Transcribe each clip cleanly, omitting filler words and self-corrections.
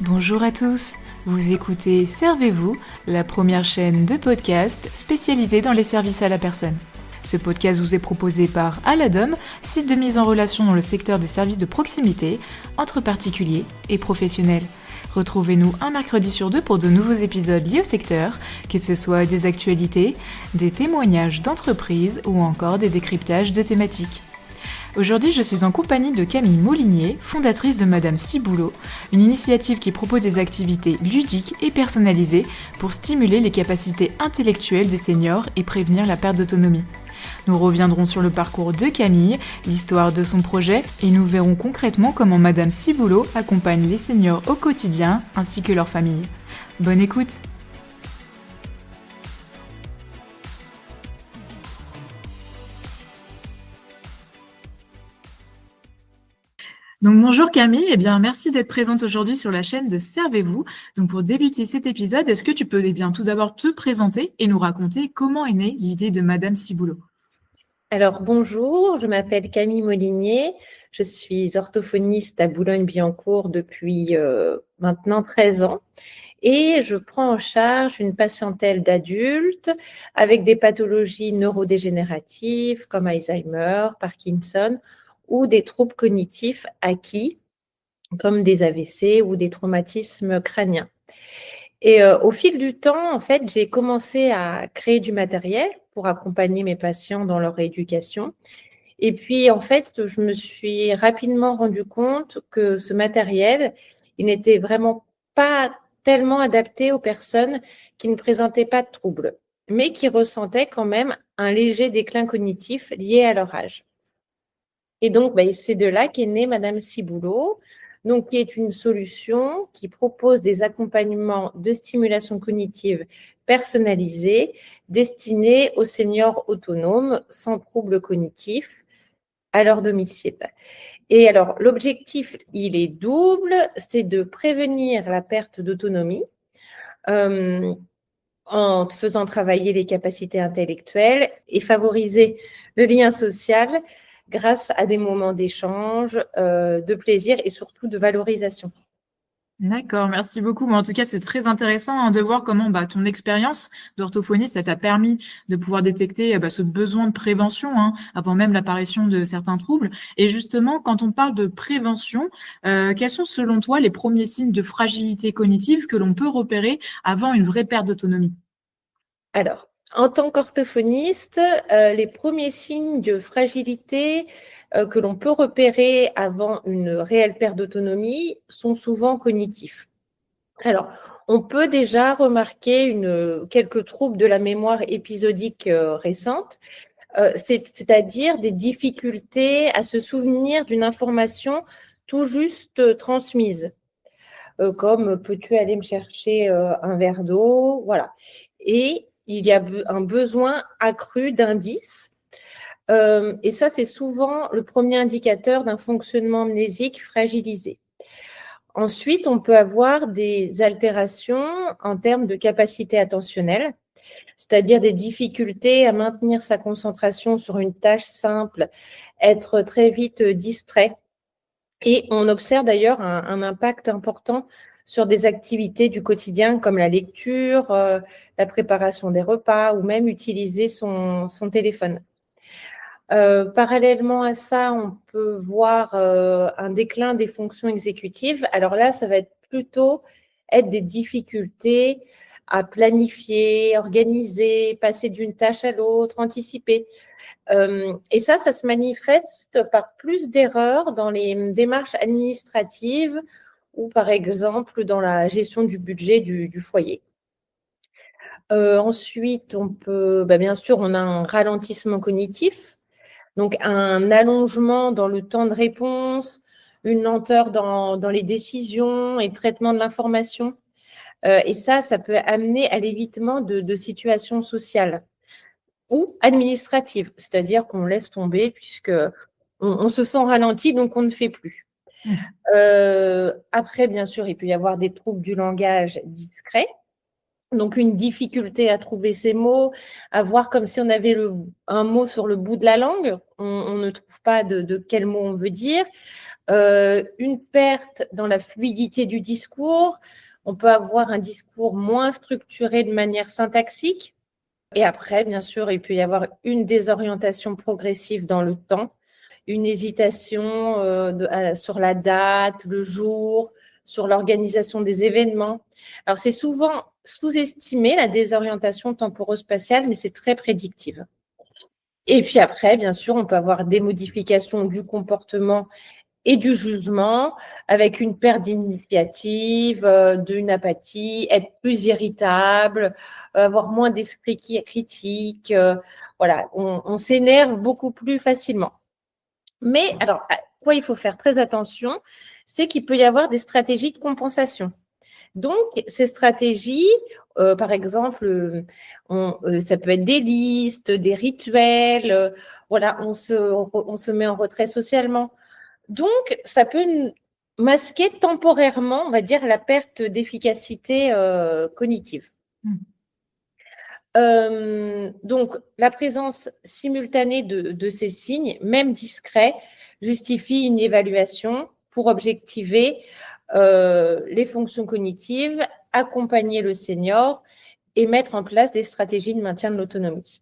Bonjour à tous, vous écoutez Servez-vous, la première chaîne de podcast spécialisée dans les services à la personne. Ce podcast vous est proposé par Aladom, site de mise en relation dans le secteur des services de proximité entre particuliers et professionnels. Retrouvez-nous un mercredi sur deux pour de nouveaux épisodes liés au secteur, que ce soit des actualités, des témoignages d'entreprises ou encore des décryptages de thématiques. Aujourd'hui, je suis en compagnie de Camille Molinier, fondatrice de Madame Ciboulot, une initiative qui propose des activités ludiques et personnalisées pour stimuler les capacités intellectuelles des seniors et prévenir la perte d'autonomie. Nous reviendrons sur le parcours de Camille, l'histoire de son projet et nous verrons concrètement comment Madame Ciboulot accompagne les seniors au quotidien ainsi que leurs familles. Bonne écoute! Donc bonjour Camille, merci d'être présente aujourd'hui sur la chaîne de Servez-vous. Donc pour débuter cet épisode, est-ce que tu peux tout d'abord te présenter et nous raconter comment est née l'idée de Madame Ciboulot? Alors bonjour, je m'appelle Camille Molinier, je suis orthophoniste à Boulogne-Billancourt depuis maintenant 13 ans et je prends en charge une patientèle d'adultes avec des pathologies neurodégénératives comme Alzheimer, Parkinson ou des troubles cognitifs acquis comme des AVC ou des traumatismes crâniens. Et au fil du temps, en fait, j'ai commencé à créer du matériel pour accompagner mes patients dans leur rééducation. Et puis, en fait, je me suis rapidement rendu compte que ce matériel, il n'était vraiment pas tellement adapté aux personnes qui ne présentaient pas de troubles, mais qui ressentaient quand même un léger déclin cognitif lié à leur âge. Et donc, c'est de là qu'est née Madame Ciboulot, donc qui est une solution qui propose des accompagnements de stimulation cognitive personnalisés destinés aux seniors autonomes sans troubles cognitifs à leur domicile. Et alors, l'objectif, il est double, c'est de prévenir la perte d'autonomie en faisant travailler les capacités intellectuelles et favoriser le lien social grâce à des moments d'échange, de plaisir et surtout de valorisation. D'accord, merci beaucoup. En tout cas, c'est très intéressant de voir comment ton expérience d'orthophoniste, ça t'a permis de pouvoir détecter ce besoin de prévention avant même l'apparition de certains troubles. Et justement, quand on parle de prévention, quels sont selon toi les premiers signes de fragilité cognitive que l'on peut repérer avant une vraie perte d'autonomie? Alors, en tant qu'orthophoniste, les premiers signes de fragilité que l'on peut repérer avant une réelle perte d'autonomie sont souvent cognitifs. Alors, on peut déjà remarquer quelques troubles de la mémoire épisodique récente, c'est-à-dire des difficultés à se souvenir d'une information tout juste transmise, comme peux-tu aller me chercher un verre d'eau, voilà. Et il y a un besoin accru d'indices. Et ça, c'est souvent le premier indicateur d'un fonctionnement amnésique fragilisé. Ensuite, on peut avoir des altérations en termes de capacité attentionnelle, c'est-à-dire des difficultés à maintenir sa concentration sur une tâche simple, être très vite distrait. Et on observe d'ailleurs un impact important sur des activités du quotidien comme la lecture, la préparation des repas ou même utiliser son téléphone. Parallèlement à ça, on peut voir un déclin des fonctions exécutives. Alors là, ça va plutôt être des difficultés à planifier, organiser, passer d'une tâche à l'autre, anticiper. Et ça se manifeste par plus d'erreurs dans les démarches administratives ou par exemple dans la gestion du budget du foyer. Ensuite, on peut, bien sûr, on a un ralentissement cognitif, donc un allongement dans le temps de réponse, une lenteur dans les décisions et le traitement de l'information. Et ça peut amener à l'évitement de situations sociales ou administratives, c'est-à-dire qu'on laisse tomber puisque on se sent ralenti, donc on ne fait plus. Après, bien sûr, il peut y avoir des troubles du langage discrets, Donc, une difficulté à trouver ces mots, à voir comme si on avait un mot sur le bout de la langue, on ne trouve pas de quel mot on veut dire. Une perte dans la fluidité du discours, on peut avoir un discours moins structuré de manière syntaxique. Et après, bien sûr, il peut y avoir une désorientation progressive dans le temps, une hésitation sur la date, le jour, sur l'organisation des événements. Alors, c'est souvent sous-estimé, la désorientation temporo-spatiale, mais c'est très prédictive. Et puis après, bien sûr, on peut avoir des modifications du comportement et du jugement, avec une perte d'initiative, d'une apathie, être plus irritable, avoir moins d'esprit critique. Voilà, on s'énerve beaucoup plus facilement. Mais alors, à quoi il faut faire très attention, c'est qu'il peut y avoir des stratégies de compensation. Donc, ces stratégies, par exemple, ça peut être des listes, des rituels, voilà, on se met en retrait socialement. Donc, ça peut masquer temporairement, on va dire, la perte d'efficacité cognitive. Donc, la présence simultanée de ces signes, même discrets, justifie une évaluation pour objectiver les fonctions cognitives, accompagner le senior et mettre en place des stratégies de maintien de l'autonomie.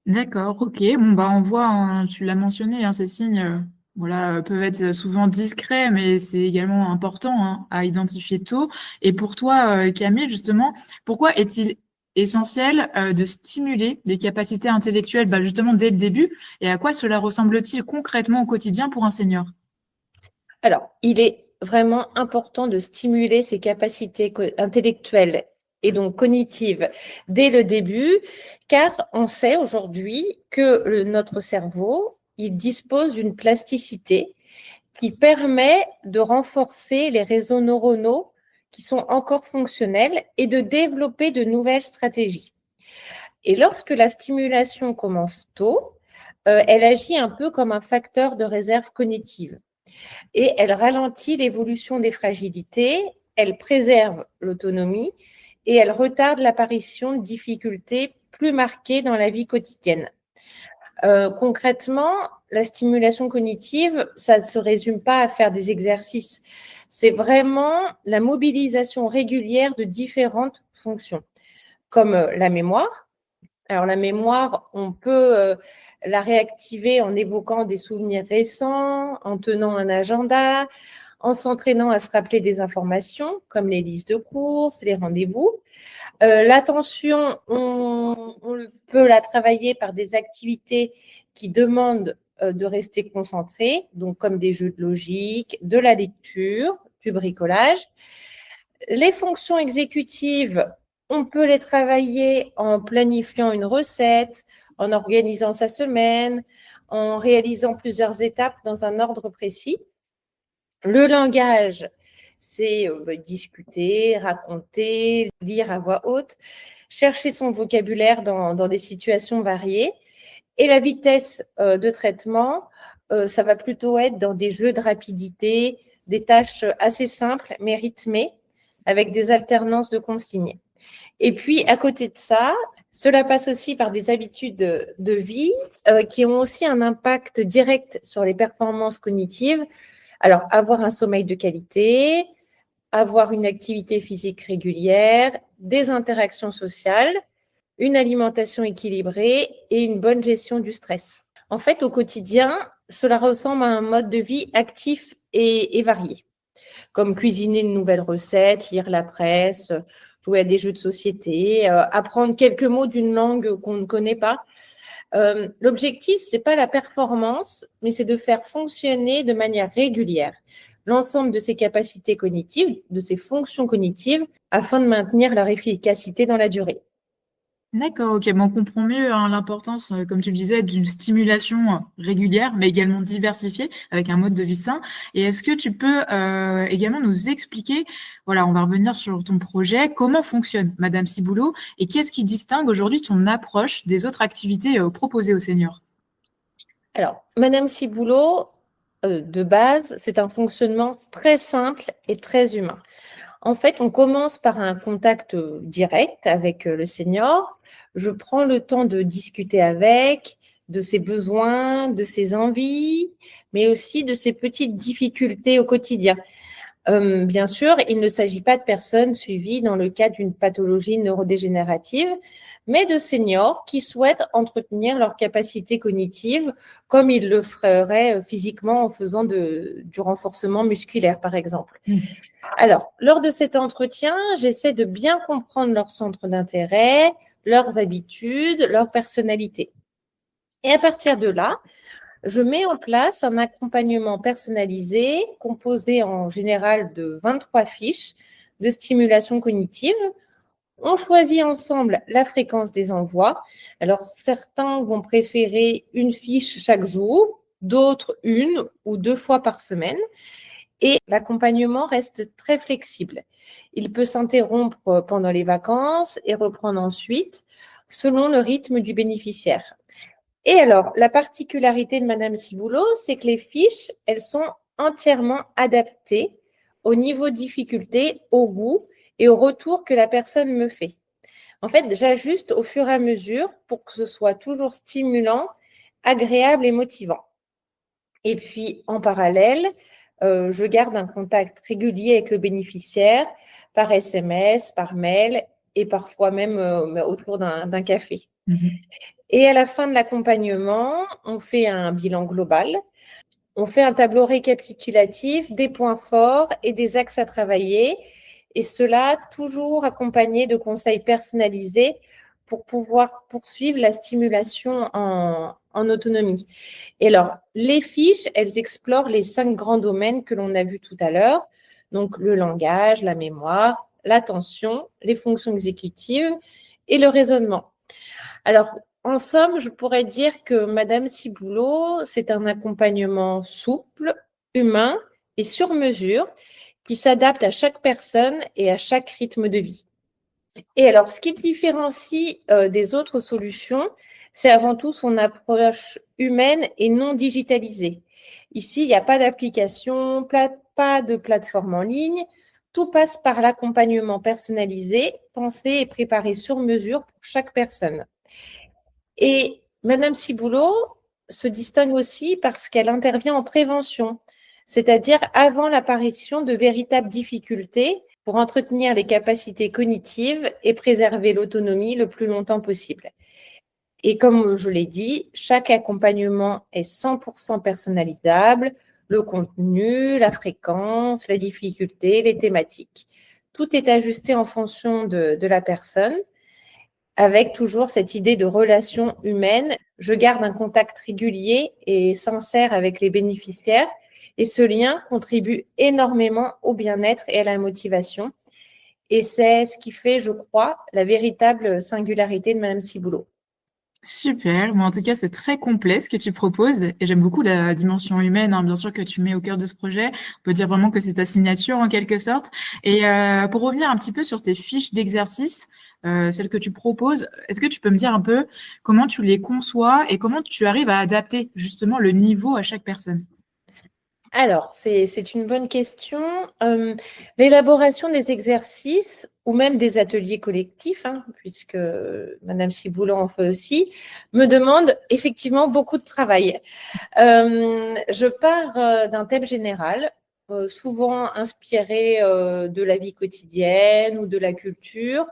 D'accord, ok. Bon, bah, on voit, hein, tu l'as mentionné, hein, ces signes voilà, peuvent être souvent discrets, mais c'est également important hein, à identifier tôt. Et pour toi, Camille, justement, pourquoi est-il essentiel de stimuler les capacités intellectuelles bah, justement dès le début et à quoi cela ressemble-t-il concrètement au quotidien pour un senior? Alors, il est vraiment important de stimuler ses capacités intellectuelles et donc cognitives dès le début, car on sait aujourd'hui que notre cerveau, il dispose d'une plasticité qui permet de renforcer les réseaux neuronaux qui sont encore fonctionnels et de développer de nouvelles stratégies. Et lorsque la stimulation commence tôt, elle agit un peu comme un facteur de réserve cognitive et elle ralentit l'évolution des fragilités, elle préserve l'autonomie et elle retarde l'apparition de difficultés plus marquées dans la vie quotidienne. Concrètement, la stimulation cognitive, ça ne se résume pas à faire des exercices. C'est vraiment la mobilisation régulière de différentes fonctions, comme la mémoire. Alors la mémoire, on peut la réactiver en évoquant des souvenirs récents, en tenant un agenda, en s'entraînant à se rappeler des informations, comme les listes de courses, les rendez-vous. L'attention, on peut la travailler par des activités qui demandent de rester concentré, donc comme des jeux de logique, de la lecture, du bricolage. Les fonctions exécutives, on peut les travailler en planifiant une recette, en organisant sa semaine, en réalisant plusieurs étapes dans un ordre précis. Le langage, c'est discuter, raconter, lire à voix haute, chercher son vocabulaire dans des situations variées. Et la vitesse de traitement, ça va plutôt être dans des jeux de rapidité, des tâches assez simples mais rythmées, avec des alternances de consignes. Et puis, à côté de ça, cela passe aussi par des habitudes de vie qui ont aussi un impact direct sur les performances cognitives. Alors, avoir un sommeil de qualité, avoir une activité physique régulière, des interactions sociales, une alimentation équilibrée et une bonne gestion du stress. En fait, au quotidien, cela ressemble à un mode de vie actif et varié, comme cuisiner de nouvelles recettes, lire la presse, jouer à des jeux de société, apprendre quelques mots d'une langue qu'on ne connaît pas. L'objectif, ce n'est pas la performance, mais c'est de faire fonctionner de manière régulière l'ensemble de ces capacités cognitives, de ces fonctions cognitives, afin de maintenir leur efficacité dans la durée. D'accord, ok. Bon, on comprend mieux hein, l'importance, comme tu le disais, d'une stimulation régulière, mais également diversifiée, avec un mode de vie sain. Et est-ce que tu peux également nous expliquer, voilà, on va revenir sur ton projet, comment fonctionne Madame Ciboulot et qu'est-ce qui distingue aujourd'hui ton approche des autres activités proposées aux seniors? Alors, Madame Ciboulot, de base, c'est un fonctionnement très simple et très humain. En fait, on commence par un contact direct avec le senior. Je prends le temps de discuter avec, de ses besoins, de ses envies, mais aussi de ses petites difficultés au quotidien. Bien sûr, il ne s'agit pas de personnes suivies dans le cadre d'une pathologie neurodégénérative, mais de seniors qui souhaitent entretenir leur capacité cognitive comme ils le feraient physiquement en faisant du renforcement musculaire, par exemple. Alors, lors de cet entretien, j'essaie de bien comprendre leur centre d'intérêt, leurs habitudes, leur personnalité. Et à partir de là, je mets en place un accompagnement personnalisé composé en général de 23 fiches de stimulation cognitive. On choisit ensemble la fréquence des envois. Alors, certains vont préférer une fiche chaque jour, d'autres une ou deux fois par semaine. Et l'accompagnement reste très flexible. Il peut s'interrompre pendant les vacances et reprendre ensuite selon le rythme du bénéficiaire. Et alors, la particularité de Madame Ciboulot, c'est que les fiches, elles sont entièrement adaptées au niveau de difficulté, au goût et au retour que la personne me fait. En fait, j'ajuste au fur et à mesure pour que ce soit toujours stimulant, agréable et motivant. Et puis, en parallèle, je garde un contact régulier avec le bénéficiaire par SMS, par mail et parfois même autour d'un café. Et à la fin de l'accompagnement, on fait un bilan global. On fait un tableau récapitulatif des points forts et des axes à travailler, et cela toujours accompagné de conseils personnalisés pour pouvoir poursuivre la stimulation en autonomie. Et alors, les fiches, elles explorent les 5 grands domaines que l'on a vus tout à l'heure, donc le langage, la mémoire, l'attention, les fonctions exécutives et le raisonnement. Alors, en somme, je pourrais dire que Madame Ciboulot, c'est un accompagnement souple, humain et sur mesure qui s'adapte à chaque personne et à chaque rythme de vie. Et alors, ce qui différencie des autres solutions, c'est avant tout son approche humaine et non digitalisée. Ici, il n'y a pas d'application, pas de plateforme en ligne. Tout passe par l'accompagnement personnalisé, pensé et préparé sur mesure pour chaque personne. Et Madame Ciboulot se distingue aussi parce qu'elle intervient en prévention, c'est-à-dire avant l'apparition de véritables difficultés pour entretenir les capacités cognitives et préserver l'autonomie le plus longtemps possible. Et comme je l'ai dit, chaque accompagnement est 100% personnalisable, le contenu, la fréquence, la difficulté, les thématiques. Tout est ajusté en fonction de la personne, avec toujours cette idée de relation humaine. Je garde un contact régulier et sincère avec les bénéficiaires et ce lien contribue énormément au bien-être et à la motivation. Et c'est ce qui fait, je crois, la véritable singularité de Madame Ciboulot. Super, en tout cas, c'est très complet ce que tu proposes et j'aime beaucoup la dimension humaine, bien sûr, que tu mets au cœur de ce projet. On peut dire vraiment que c'est ta signature en quelque sorte. Et pour revenir un petit peu sur tes fiches d'exercice, celles que tu proposes, est-ce que tu peux me dire un peu comment tu les conçois et comment tu arrives à adapter justement le niveau à chaque personne? Alors, c'est une bonne question. L'élaboration des exercices ou même des ateliers collectifs, puisque Madame Ciboulot en fait aussi, me demande effectivement beaucoup de travail. Je pars d'un thème général, souvent inspiré de la vie quotidienne ou de la culture,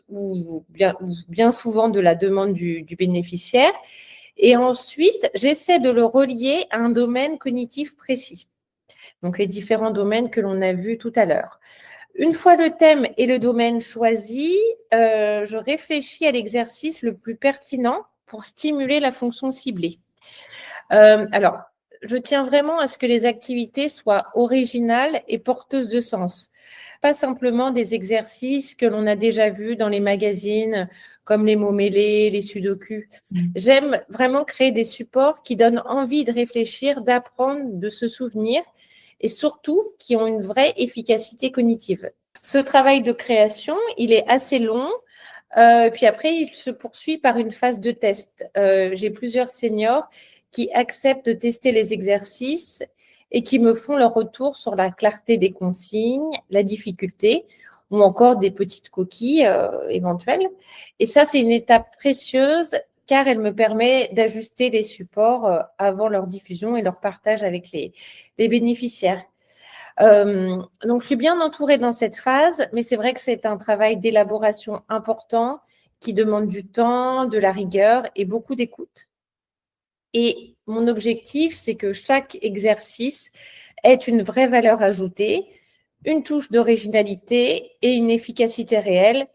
ou bien souvent de la demande du bénéficiaire. Et ensuite, j'essaie de le relier à un domaine cognitif précis. Donc, les différents domaines que l'on a vus tout à l'heure. Une fois le thème et le domaine choisis, je réfléchis à l'exercice le plus pertinent pour stimuler la fonction ciblée. Alors, je tiens vraiment à ce que les activités soient originales et porteuses de sens. Pas simplement des exercices que l'on a déjà vus dans les magazines, comme les mots mêlés, les sudoku. J'aime vraiment créer des supports qui donnent envie de réfléchir, d'apprendre, de se souvenir et surtout qui ont une vraie efficacité cognitive. Ce travail de création, il est assez long. Puis après, il se poursuit par une phase de test. J'ai plusieurs seniors qui acceptent de tester les exercices et qui me font leur retour sur la clarté des consignes, la difficulté ou encore des petites coquilles éventuelles. Et ça, c'est une étape précieuse car elle me permet d'ajuster les supports avant leur diffusion et leur partage avec les bénéficiaires. Donc, je suis bien entourée dans cette phase, mais c'est vrai que c'est un travail d'élaboration important qui demande du temps, de la rigueur et beaucoup d'écoute. Et mon objectif, c'est que chaque exercice ait une vraie valeur ajoutée, une touche d'originalité et une efficacité réelle,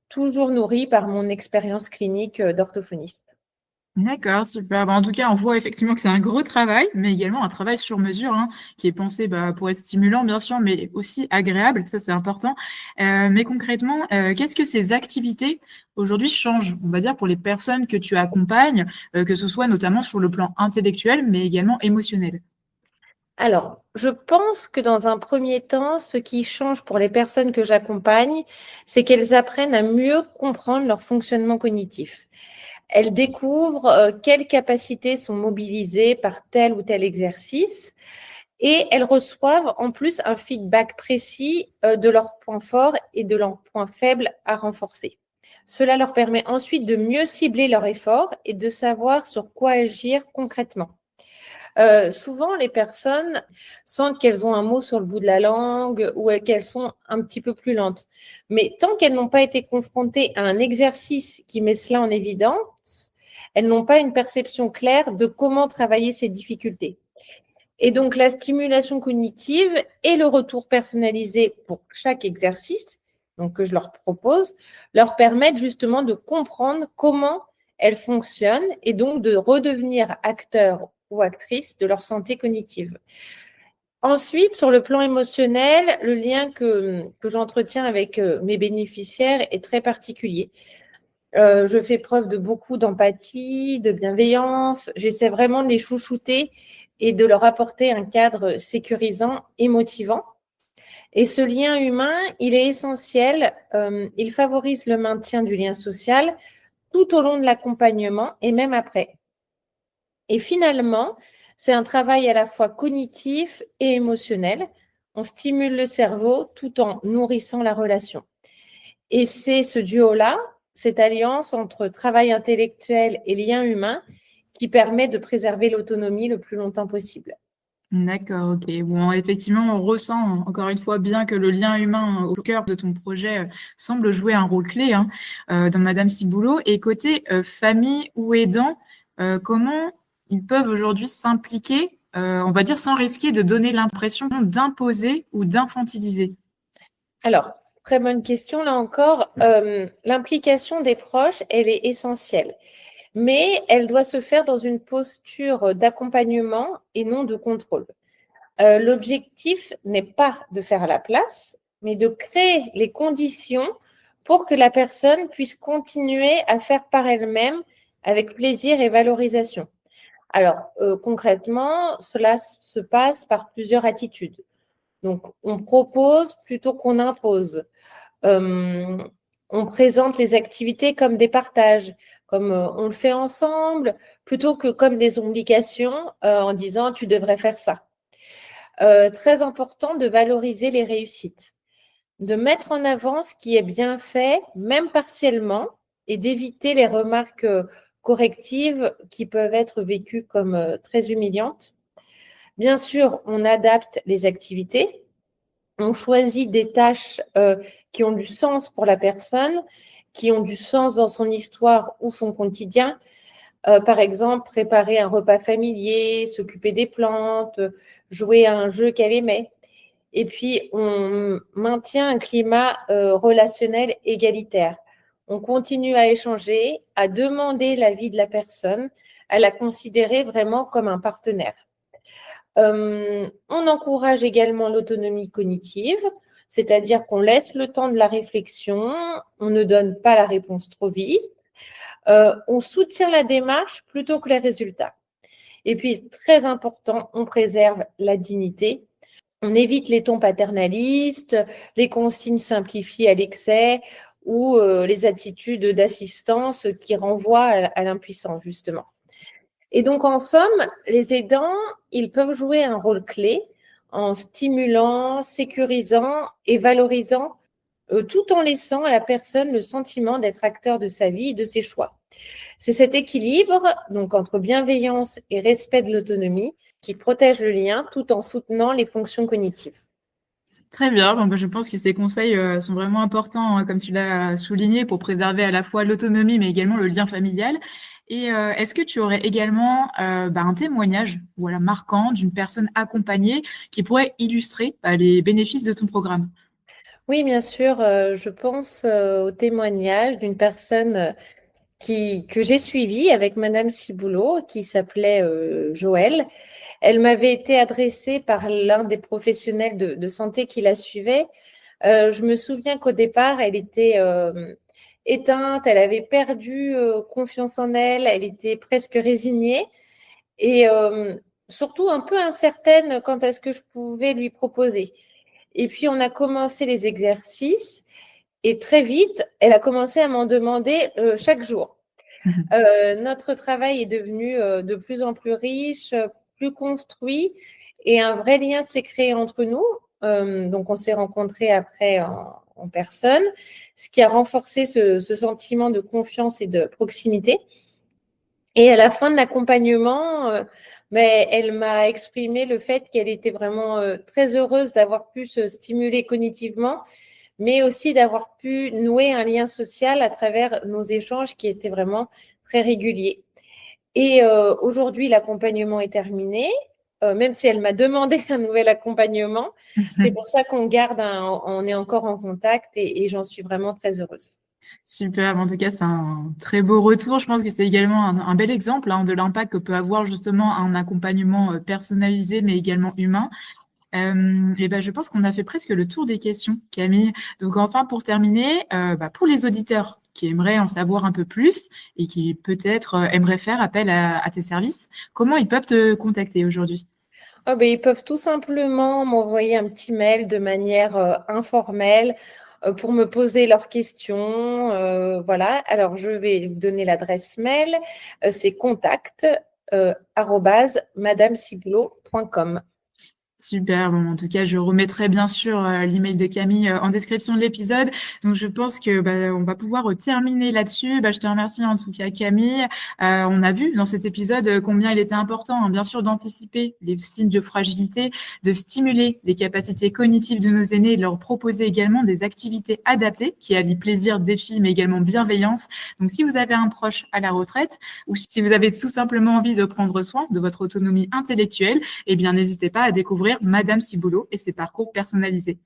toujours nourrie par mon expérience clinique d'orthophoniste. D'accord, super. Bah, en tout cas, on voit effectivement que c'est un gros travail, mais également un travail sur mesure, hein, qui est pensé, bah, pour être stimulant, bien sûr, mais aussi agréable. Ça, c'est important. Mais concrètement, qu'est-ce que ces activités aujourd'hui changent, on va dire, pour les personnes que tu accompagnes, que ce soit notamment sur le plan intellectuel, mais également émotionnel? Alors, je pense que dans un premier temps, ce qui change pour les personnes que j'accompagne, c'est qu'elles apprennent à mieux comprendre leur fonctionnement cognitif. Elles découvrent quelles capacités sont mobilisées par tel ou tel exercice et elles reçoivent en plus un feedback précis de leurs points forts et de leurs points faibles à renforcer. Cela leur permet ensuite de mieux cibler leur effort et de savoir sur quoi agir concrètement. Souvent, les personnes sentent qu'elles ont un mot sur le bout de la langue ou qu'elles sont un petit peu plus lentes. Mais tant qu'elles n'ont pas été confrontées à un exercice qui met cela en évidence, elles n'ont pas une perception claire de comment travailler ces difficultés. Et donc, la stimulation cognitive et le retour personnalisé pour chaque exercice, donc que je leur propose, leur permettent justement de comprendre comment elles fonctionnent et donc de redevenir acteurs ou actrices de leur santé cognitive. Ensuite, sur le plan émotionnel, le lien que j'entretiens avec mes bénéficiaires est très particulier. Je fais preuve de beaucoup d'empathie, de bienveillance. J'essaie vraiment de les chouchouter et de leur apporter un cadre sécurisant et motivant. Et ce lien humain, il est essentiel. Il favorise le maintien du lien social tout au long de l'accompagnement et même après. Et finalement, c'est un travail à la fois cognitif et émotionnel. On stimule le cerveau tout en nourrissant la relation. Et c'est ce duo-là, cette alliance entre travail intellectuel et lien humain qui permet de préserver l'autonomie le plus longtemps possible. D'accord, OK. Bon, effectivement, on ressent encore une fois bien que le lien humain au cœur de ton projet, semble jouer un rôle clé, hein, dans Madame Ciboulot. Et côté, famille ou aidant, comment ils peuvent aujourd'hui s'impliquer, on va dire sans risquer de donner l'impression d'imposer ou d'infantiliser? Alors, très bonne question là encore. L'implication des proches, elle est essentielle, mais elle doit se faire dans une posture d'accompagnement et non de contrôle. L'objectif n'est pas de faire la place, mais de créer les conditions pour que la personne puisse continuer à faire par elle-même avec plaisir et valorisation. Alors, concrètement, cela se passe par plusieurs attitudes. Donc, on propose plutôt qu'on impose. Euh, on présente les activités comme des partages, comme on le fait ensemble, plutôt que comme des obligations en disant tu devrais faire ça. Très important de valoriser les réussites, de mettre en avant ce qui est bien fait, même partiellement, et d'éviter les remarques correctives qui peuvent être vécues comme très humiliantes. Bien sûr, on adapte les activités, on choisit des tâches qui ont du sens pour la personne, qui ont du sens dans son histoire ou son quotidien. Par exemple, préparer un repas familier, s'occuper des plantes, jouer à un jeu qu'elle aimait. Et puis, on maintient un climat relationnel égalitaire. On continue à échanger, à demander l'avis de la personne, à la considérer vraiment comme un partenaire. On encourage également l'autonomie cognitive, c'est-à-dire qu'on laisse le temps de la réflexion, on ne donne pas la réponse trop vite, on soutient la démarche plutôt que les résultats. Et puis, très important, on préserve la dignité. On évite les tons paternalistes, les consignes simplifiées à l'excès ou les attitudes d'assistance qui renvoient à l'impuissance, justement. Et donc, en somme, les aidants, ils peuvent jouer un rôle clé en stimulant, sécurisant et valorisant, tout en laissant à la personne le sentiment d'être acteur de sa vie et de ses choix. C'est cet équilibre, donc entre bienveillance et respect de l'autonomie, qui protège le lien tout en soutenant les fonctions cognitives. Très bien, bon, bah, je pense que ces conseils sont vraiment importants, hein, comme tu l'as souligné, pour préserver à la fois l'autonomie, mais également le lien familial. Et est-ce que tu aurais également un témoignage voilà, marquant d'une personne accompagnée qui pourrait illustrer les bénéfices de ton programme? Oui, bien sûr, je pense au témoignage d'une personne que j'ai suivie avec Madame Ciboulot, qui s'appelait Joëlle. Elle m'avait été adressée par l'un des professionnels de santé qui la suivait. Je me souviens qu'au départ, elle était éteinte, elle avait perdu confiance en elle, elle était presque résignée et surtout un peu incertaine quant à ce que je pouvais lui proposer. Et puis, on a commencé les exercices et très vite, elle a commencé à m'en demander chaque jour. Notre travail est devenu de plus en plus riche, plus construit et un vrai lien s'est créé entre nous. Donc, on s'est rencontrés après en personne, ce qui a renforcé ce sentiment de confiance et de proximité. Et à la fin de l'accompagnement, mais elle m'a exprimé le fait qu'elle était vraiment très heureuse d'avoir pu se stimuler cognitivement, mais aussi d'avoir pu nouer un lien social à travers nos échanges qui étaient vraiment très réguliers. Et aujourd'hui, l'accompagnement est terminé, même si elle m'a demandé un nouvel accompagnement. C'est pour ça qu'on on est encore en contact et j'en suis vraiment très heureuse. Super, en tout cas, c'est un très beau retour. Je pense que c'est également un bel exemple de l'impact que peut avoir justement un accompagnement personnalisé, mais également humain. Et ben, je pense qu'on a fait presque le tour des questions, Camille. Donc enfin, pour terminer, pour les auditeurs qui aimeraient en savoir un peu plus et qui peut-être aimeraient faire appel à tes services, comment ils peuvent te contacter aujourd'hui? Ils peuvent tout simplement m'envoyer un petit mail de manière informelle pour me poser leurs questions. Voilà. Alors, je vais vous donner l'adresse mail. C'est contact @madameciboulot.com. Super, bon, en tout cas, je remettrai bien sûr l'email de Camille en description de l'épisode. Donc, je pense que on va pouvoir terminer là-dessus. Je te remercie en tout cas, Camille. On a vu dans cet épisode combien il était important, hein, bien sûr, d'anticiper les signes de fragilité, de stimuler les capacités cognitives de nos aînés et de leur proposer également des activités adaptées qui allient plaisir, défi, mais également bienveillance. Donc, si vous avez un proche à la retraite ou si vous avez tout simplement envie de prendre soin de votre autonomie intellectuelle, eh bien, n'hésitez pas à découvrir Madame Ciboulot et ses parcours personnalisés.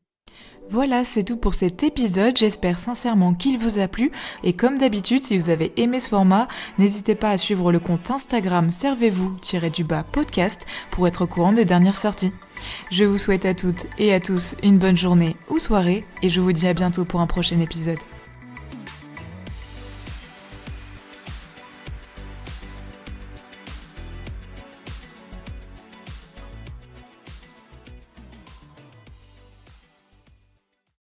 Voilà, c'est tout pour cet épisode. J'espère sincèrement qu'il vous a plu. Et comme d'habitude, si vous avez aimé ce format, n'hésitez pas à suivre le compte Instagram servez-vous-podcast pour être au courant des dernières sorties. Je vous souhaite à toutes et à tous une bonne journée ou soirée et je vous dis à bientôt pour un prochain épisode.